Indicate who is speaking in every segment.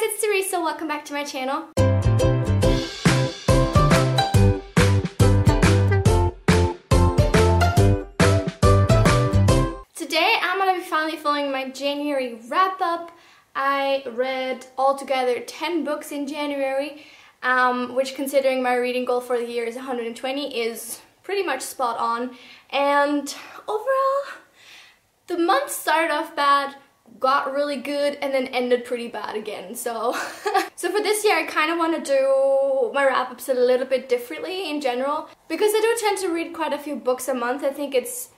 Speaker 1: guys, it's Teresa. Welcome back to my channel. Today I'm gonna be finally filming my January wrap-up. I read altogether 10 books in January, which, considering my reading goal for the year is 120, is pretty much spot on. And overall, the month started off bad, got really good, and then ended pretty bad again. So so for this year I kind of want to do my wrap-ups a little bit differently in general, because I do tend to read quite a few books a month. I think it's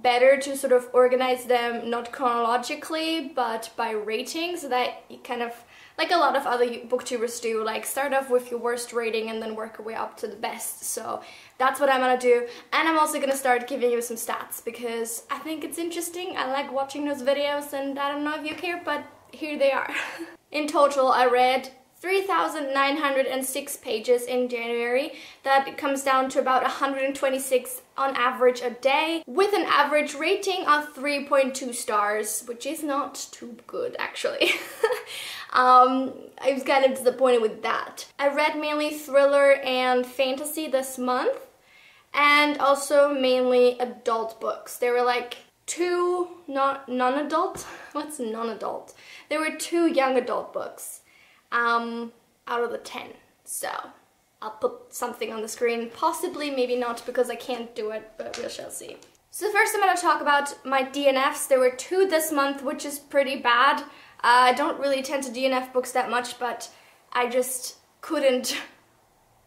Speaker 1: better to sort of organize them not chronologically but by rating, so that you kind of, like a lot of other booktubers do, like start off with your worst rating and then work your way up to the best. So that's what I'm gonna do, and I'm also gonna start giving you some stats because I think it's interesting. I like watching those videos, and I don't know if you care, but here they are. In total, I read 3,906 pages in January. That comes down to about 126 on average a day, with an average rating of 3.2 stars, which is not too good actually. I was kind of disappointed with that. I read mainly thriller and fantasy this month, and also mainly adult books. There were like two non-adult? What's non-adult? There were 2 young adult books out of the 10. So I'll put something on the screen, possibly, maybe not, because I can't do it, but we shall see. So first I'm going to talk about my DNFs. There were 2 this month, which is pretty bad. I don't really tend to DNF books that much, but I just couldn't.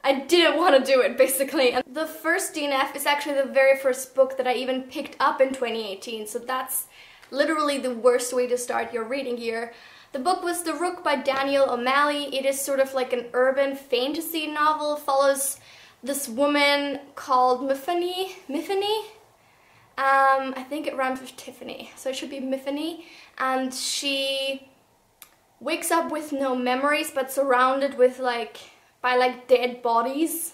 Speaker 1: I didn't want to do it, basically. And the first DNF is actually the very first book that I even picked up in 2018, so that's literally the worst way to start your reading year. The book was The Rook by Daniel O'Malley. It is sort of like an urban fantasy novel. It follows this woman called Myfanwy. I think it rhymes with Tiffany, so it should be Myfanwy. And she wakes up with no memories, but surrounded with by dead bodies.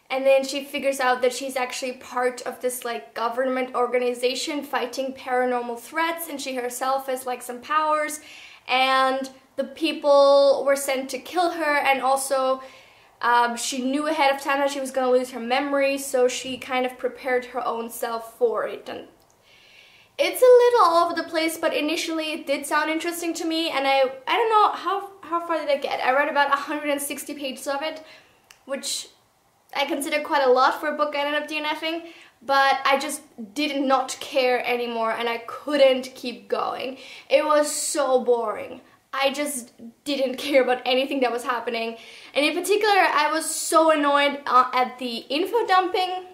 Speaker 1: And then she figures out that she's actually part of this government organization fighting paranormal threats, and she herself has some powers, and the people were sent to kill her, and also she knew ahead of time that she was going to lose her memory, so she kind of prepared her own self for it. And it's a little all over the place, but initially it did sound interesting to me, and I don't know how far did I get. I read about 160 pages of it, which I consider quite a lot for a book I ended up DNFing, but I just did not care anymore, and I couldn't keep going. It was so boring. I just didn't care about anything that was happening, and in particular I was so annoyed at the info dumping,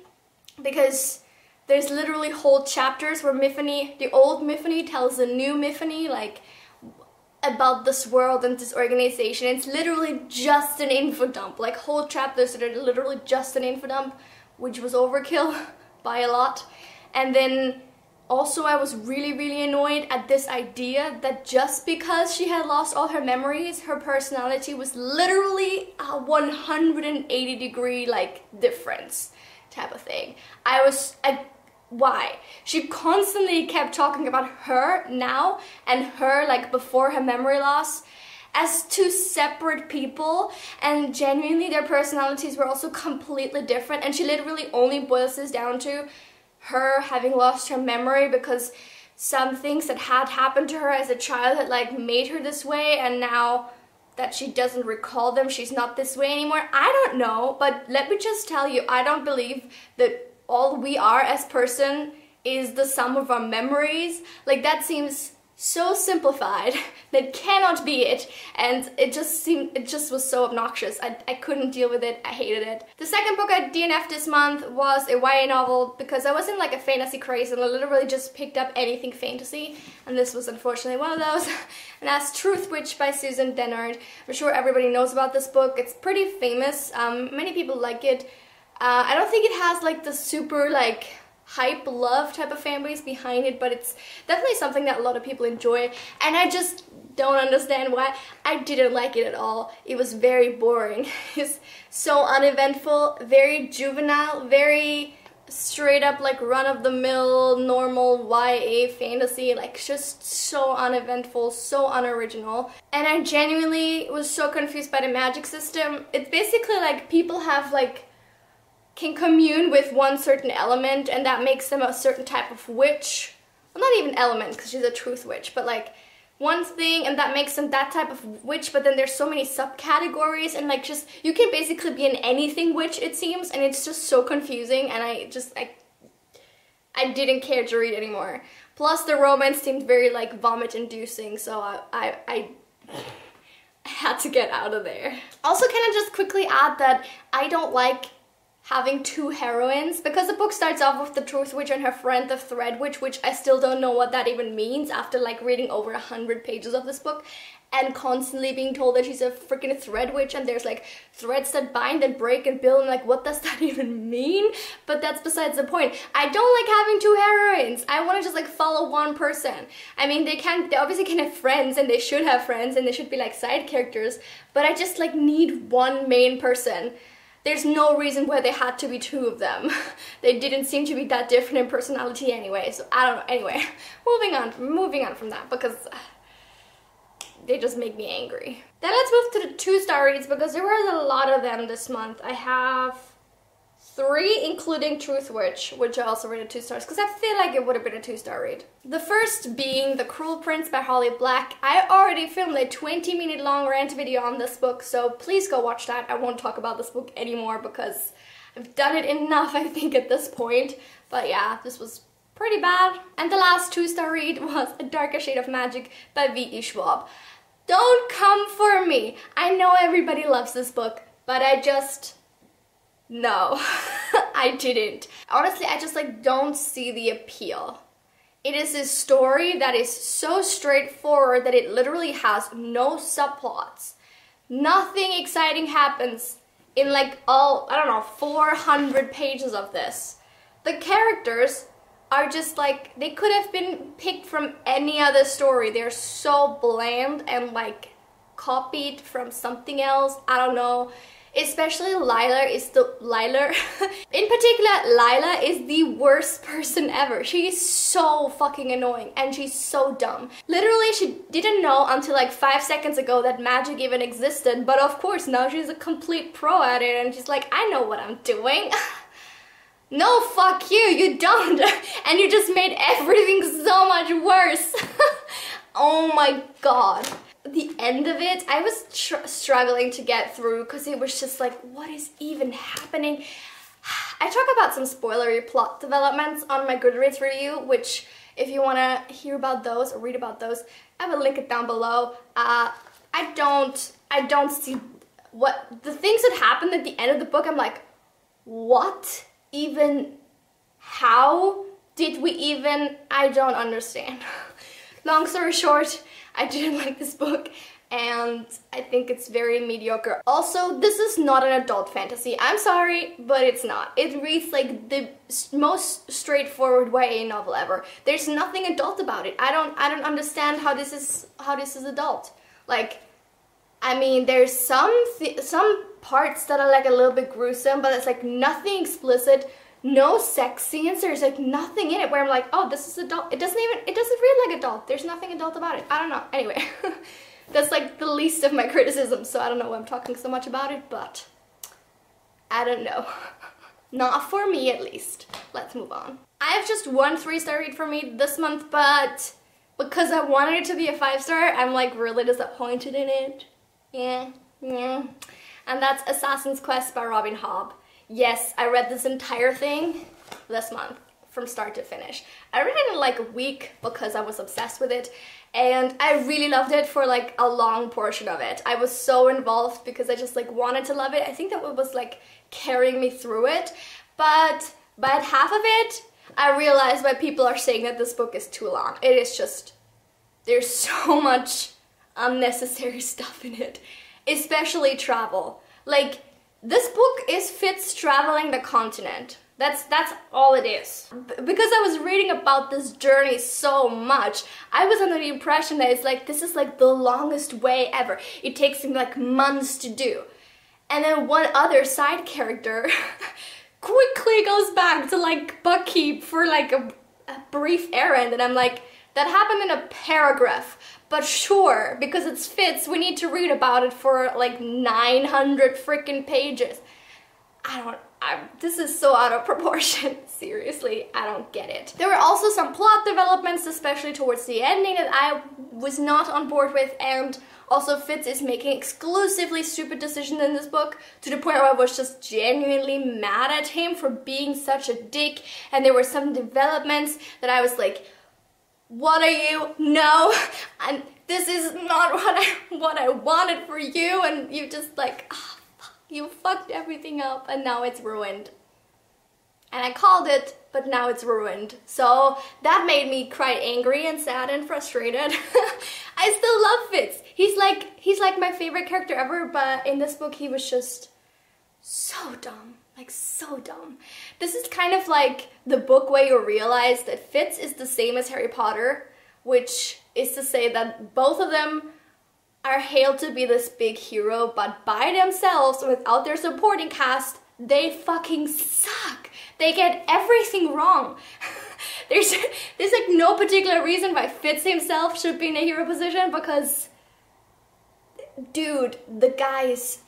Speaker 1: because there's literally whole chapters where Myfanwy, the old Myfanwy, tells the new Myfanwy about this world and this organization. It's literally just an info dump, whole chapters that are literally just an info dump, which was overkill by a lot. And then also I was really annoyed at this idea that just because she had lost all her memories, her personality was literally a 180-degree difference type of thing. Why? She constantly kept talking about her now and her before her memory loss as 2 separate people, and genuinely their personalities were also completely different, and she literally only boils this down to her having lost her memory because some things that had happened to her as a child had made her this way, and now that she doesn't recall them, she's not this way anymore. I don't know, but let me just tell you, I don't believe that all we are as person is the sum of our memories. That seems so simplified. That cannot be it, and it just was so obnoxious. I couldn't deal with it. I hated it. The second book I DNF'd this month was a YA novel, because I was in a fantasy craze and I literally just picked up anything fantasy, and this was unfortunately one of those. And that's Truth Witch by Susan Dennard. I'm sure everybody knows about this book. It's pretty famous. Many people like it. I don't think it has the super hype love type of fan base behind it, but it's definitely something that a lot of people enjoy, and I just don't understand why. I didn't like it at all. It was very boring. It's so uneventful, very juvenile, very straight up like run-of-the-mill normal YA fantasy, like just so uneventful, so unoriginal. And I genuinely was so confused by the magic system. It's basically like people have like can commune with one certain element and that makes them a certain type of witch. Well, not even element because she's a truth witch, but like one thing and that makes them that type of witch, but then there's so many subcategories and like just you can basically be an anything witch, it seems, and it's just so confusing, and I didn't care to read anymore. Plus the romance seemed very like vomit inducing, so I had to get out of there. Also, can I just quickly add that I don't like having two heroines, because the book starts off with the truth witch and her friend the thread witch, which I still don't know what that even means after like reading over 100 pages of this book and constantly being told that she's a freaking thread witch and there's like threads that bind and break and build, and like what does that even mean? But that's besides the point. I don't like having two heroines. I want to just like follow one person. I mean, they obviously can have friends and they should have friends and they should be like side characters, but I just like need one main person. There's no reason why they had to be two of them. They didn't seem to be that different in personality anyway, so I don't know. Anyway, moving on from that, because they just make me angry. Then let's move to the 2-star reads, because there were a lot of them this month. I have 3, including Truth Witch, which I also rated 2 stars, because I feel like it would have been a 2-star read. The first being The Cruel Prince by Holly Black. I already filmed a 20-minute long rant video on this book, so please go watch that. I won't talk about this book anymore because I've done it enough, I think, at this point. But yeah, this was pretty bad. And the last 2-star read was A Darker Shade of Magic by V.E. Schwab. Don't come for me. I know everybody loves this book, but no, I didn't. Honestly, I just like don't see the appeal. It is a story that is so straightforward that it literally has no subplots. Nothing exciting happens in like all, I don't know, 400 pages of this. The characters are just like, they could have been picked from any other story. They're so bland and like copied from something else. I don't know. Especially Lila is in particular, Lila is the worst person ever. She is so fucking annoying and she's so dumb. Literally, she didn't know until like 5 seconds ago that magic even existed, but of course now she's a complete pro at it and she's like, I know what I'm doing. No, fuck you, you don't. And you just made everything so much worse. Oh my god. The end of it, I was struggling to get through because it was just like, what is even happening? I talk about some spoilery plot developments on my Goodreads review, which if you want to hear about those or read about those, I will link it down below. I don't see what the things that happened at the end of the book. I'm like, what even? How did we even? I don't understand. Long story short, I didn't like this book and I think it's very mediocre. Also, this is not an adult fantasy. I'm sorry, but it's not. It reads like the most straightforward YA novel ever. There's nothing adult about it. I don't understand how this is adult. Like, I mean, there's some parts that are like a little bit gruesome, but it's like nothing explicit. No sex scenes, there's like nothing in it where I'm like, oh, this is adult. It doesn't read like adult. There's nothing adult about it. I don't know. Anyway, that's like the least of my criticism, so I don't know why I'm talking so much about it, but I don't know. Not for me, at least. Let's move on. I have just one 3-star read for me this month, but because I wanted it to be a 5-star, I'm like really disappointed in it. Yeah. And that's Assassin's Quest by Robin Hobb. Yes, I read this entire thing this month, from start to finish. I read it in like a week because I was obsessed with it, and I really loved it for like a long portion of it. I was so involved because I just like wanted to love it. I think that it was like carrying me through it, but by half of it, I realized why people are saying that this book is too long. It is just, there's so much unnecessary stuff in it, especially travel. Like, this book is Fitz traveling the continent. That's all it is. Because I was reading about this journey so much, I was under the impression that it's like, this is like the longest way ever. It takes him like months to do. And then one other side character quickly goes back to like Buckkeep for like a brief errand, and I'm like, that happened in a paragraph, but sure, because it's Fitz, we need to read about it for like 900 freaking pages. This is so out of proportion. Seriously, I don't get it. There were also some plot developments, especially towards the ending, that I was not on board with, and also Fitz is making exclusively stupid decisions in this book, to the point where I was just genuinely mad at him for being such a dick, and there were some developments that I was like, what are you? No, and this is not what I wanted for you, and you just like, oh, you fucked everything up and now it's ruined. And I called it, but now it's ruined. So that made me quite angry and sad and frustrated. I still love Fitz. He's like my favorite character ever, but in this book he was just so dumb. Like, so dumb. This is kind of like the book where you realize that Fitz is the same as Harry Potter, which is to say that both of them are hailed to be this big hero, but by themselves, without their supporting cast, they fucking suck. They get everything wrong. There's like no particular reason why Fitz himself should be in a hero position, because, dude, the guy is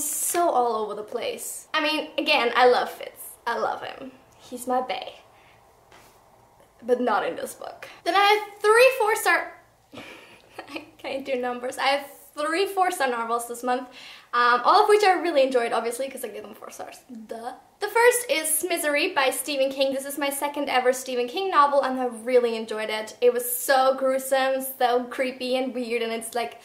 Speaker 1: so all over the place. I mean, again, I love Fitz. I love him. He's my bae. But not in this book. Then I have 3 4-star... I can't do numbers. I have 3 4-star novels this month, all of which I really enjoyed, obviously, because I gave them 4 stars. Duh. The first is Misery by Stephen King. This is my 2nd ever Stephen King novel, and I really enjoyed it. It was so gruesome, so creepy and weird, and it's like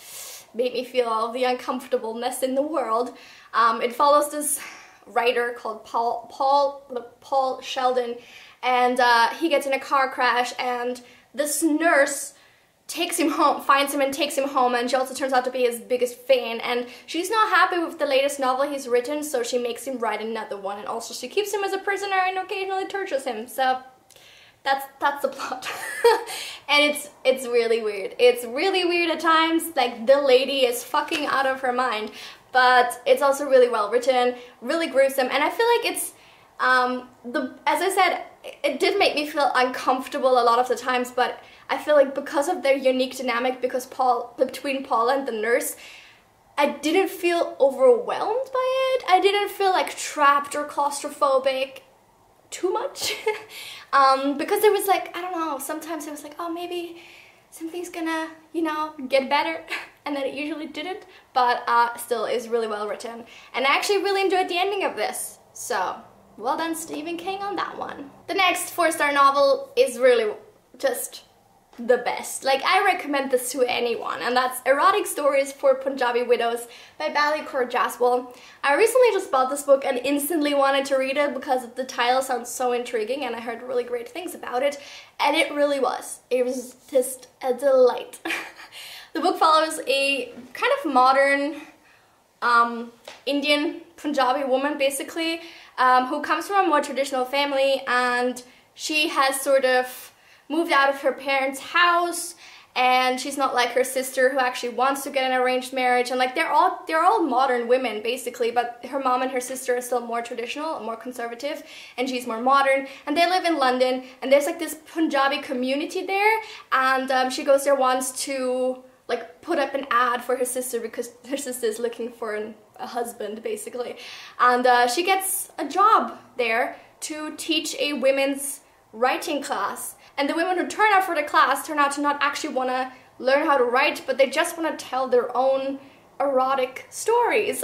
Speaker 1: made me feel all the uncomfortableness in the world. It follows this writer called Paul Sheldon, and he gets in a car crash, and this nurse takes him home, finds him and takes him home, and she also turns out to be his biggest fan, and she's not happy with the latest novel he's written, so she makes him write another one, and also she keeps him as a prisoner and occasionally tortures him. So that's the plot. And it's really weird. It's really weird at times. Like, the lady is fucking out of her mind, but it's also really well written, really gruesome, and I feel like it's as I said, it did make me feel uncomfortable a lot of the times, but I feel like because of their unique dynamic, between Paul and the nurse, I didn't feel overwhelmed by it. I didn't feel like trapped or claustrophobic too much. Because it was like, I don't know, sometimes it was like, oh, maybe something's gonna, you know, get better, and then it usually didn't, but still is really well written. And I actually really enjoyed the ending of this, so well done Stephen King on that one. The next 4-star novel is really just the best. Like, I recommend this to anyone, and that's Erotic Stories for Punjabi Widows by Bally Kaur Jaswal. I recently just bought this book and instantly wanted to read it because the title sounds so intriguing, and I heard really great things about it, and it really was. It was just a delight. The book follows a kind of modern Indian Punjabi woman, basically, who comes from a more traditional family, and she has sort of moved out of her parents' house, and she's not like her sister who actually wants to get an arranged marriage, and like they're all modern women basically, but her mom and her sister are still more traditional, more conservative, and she's more modern, and they live in London, and there's like this Punjabi community there, and she goes there once to like put up an ad for her sister because her sister is looking for a husband basically, and she gets a job there to teach a women's writing class. And the women who turn out for the class turn out to not actually want to learn how to write, but they just want to tell their own erotic stories,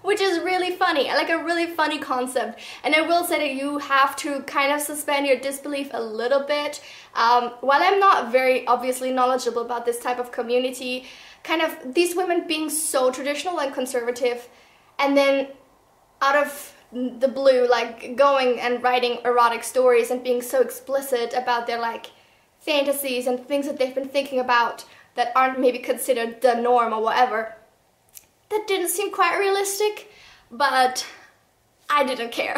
Speaker 1: which is really funny, like a really funny concept. And I will say that you have to kind of suspend your disbelief a little bit. While I'm not very obviously knowledgeable about this type of community, kind of these women being so traditional and conservative, and then out of the blue, like going and writing erotic stories and being so explicit about their like fantasies and things that they've been thinking about that aren't maybe considered the norm or whatever. That didn't seem quite realistic, but I didn't care.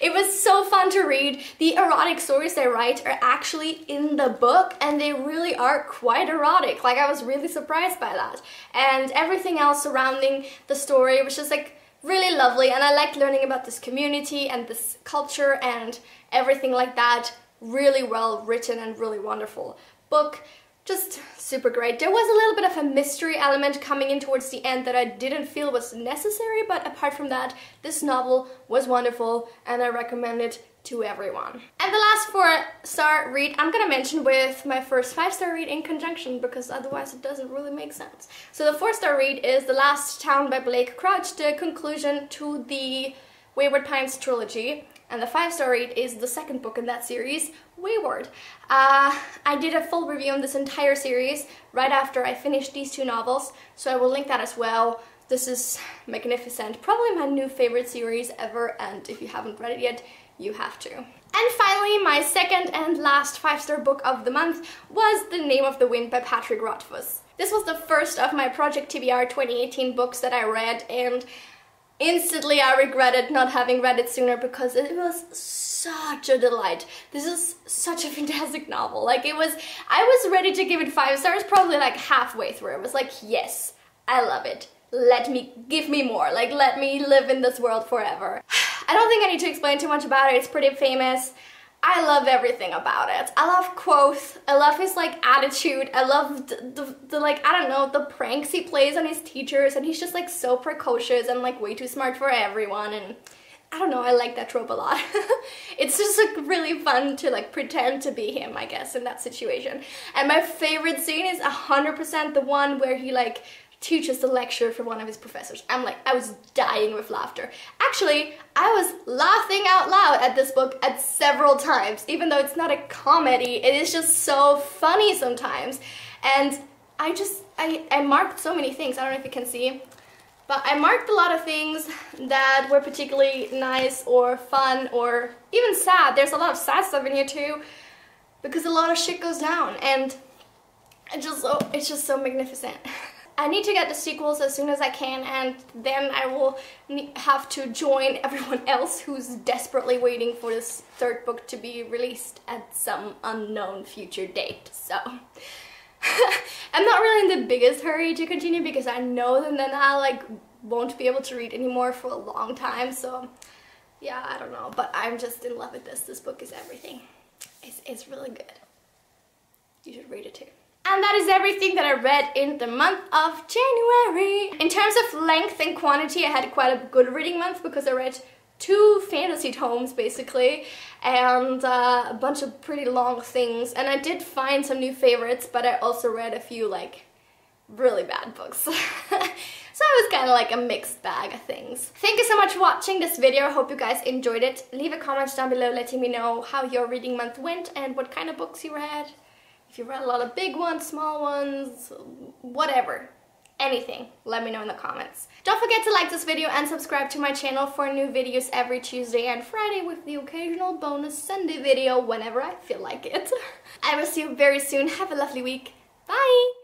Speaker 1: It was so fun to read. The erotic stories they write are actually in the book, and they really are quite erotic. Like, I was really surprised by that. And everything else surrounding the story was just like really lovely, and I liked learning about this community and this culture and everything like that. Really well written and really wonderful book. Just super great. There was a little bit of a mystery element coming in towards the end that I didn't feel was necessary, but apart from that, this novel was wonderful and I recommend it to everyone. And the last 4-star read I'm gonna mention with my first 5-star read in conjunction, because otherwise it doesn't really make sense. So the 4-star read is The Last Town by Blake Crouch, the conclusion to the Wayward Pines trilogy. And the 5-star read is the second book in that series, Wayward. I did a full review on this entire series right after I finished these 2 novels, so I will link that as well. This is magnificent, probably my new favorite series ever, and if you haven't read it yet, you have to. And finally, my second and last 5-star book of the month was The Name of the Wind by Patrick Rothfuss. This was the first of my Project TBR 2018 books that I read, and instantly I regretted not having read it sooner because it was such a delight. This is such a fantastic novel. Like, I was ready to give it 5 stars probably like halfway through. I was like, yes, I love it. Give me more. Like, let me live in this world forever. I don't think I need to explain too much about it. It's pretty famous. I love everything about it. I love Quoth. I love his like attitude. I love the like, I don't know, the pranks he plays on his teachers, and he's just like so precocious and like way too smart for everyone, and I don't know, I like that trope a lot. It's just like really fun to like pretend to be him, I guess, in that situation. And my favorite scene is 100% the one where he like teaches the lecture for one of his professors. I was dying with laughter. Actually, I was laughing out loud at this book at several times, even though it's not a comedy. It is just so funny sometimes. And I marked so many things. I don't know if you can see, but I marked a lot of things that were particularly nice or fun or even sad. There's a lot of sad stuff in here too, because a lot of shit goes down, and it's just so magnificent. I need to get the sequels as soon as I can, and then I will have to join everyone else who's desperately waiting for this 3rd book to be released at some unknown future date. So I'm not really in the biggest hurry to continue because I know that then I like won't be able to read anymore for a long time. So yeah, I don't know, but I'm just in love with this. This book is everything. It's really good. You should read it too. And that is everything that I read in the month of January. In terms of length and quantity, I had quite a good reading month because I read 2 fantasy tomes basically, and a bunch of pretty long things. And I did find some new favorites, but I also read a few like really bad books. So it was kind of like a mixed bag of things. Thank you so much for watching this video. I hope you guys enjoyed it. Leave a comment down below letting me know how your reading month went and what kind of books you read. If you read a lot of big ones, small ones, whatever, anything, let me know in the comments. Don't forget to like this video and subscribe to my channel for new videos every Tuesday and Friday, with the occasional bonus Sunday video whenever I feel like it. I will see you very soon. Have a lovely week. Bye!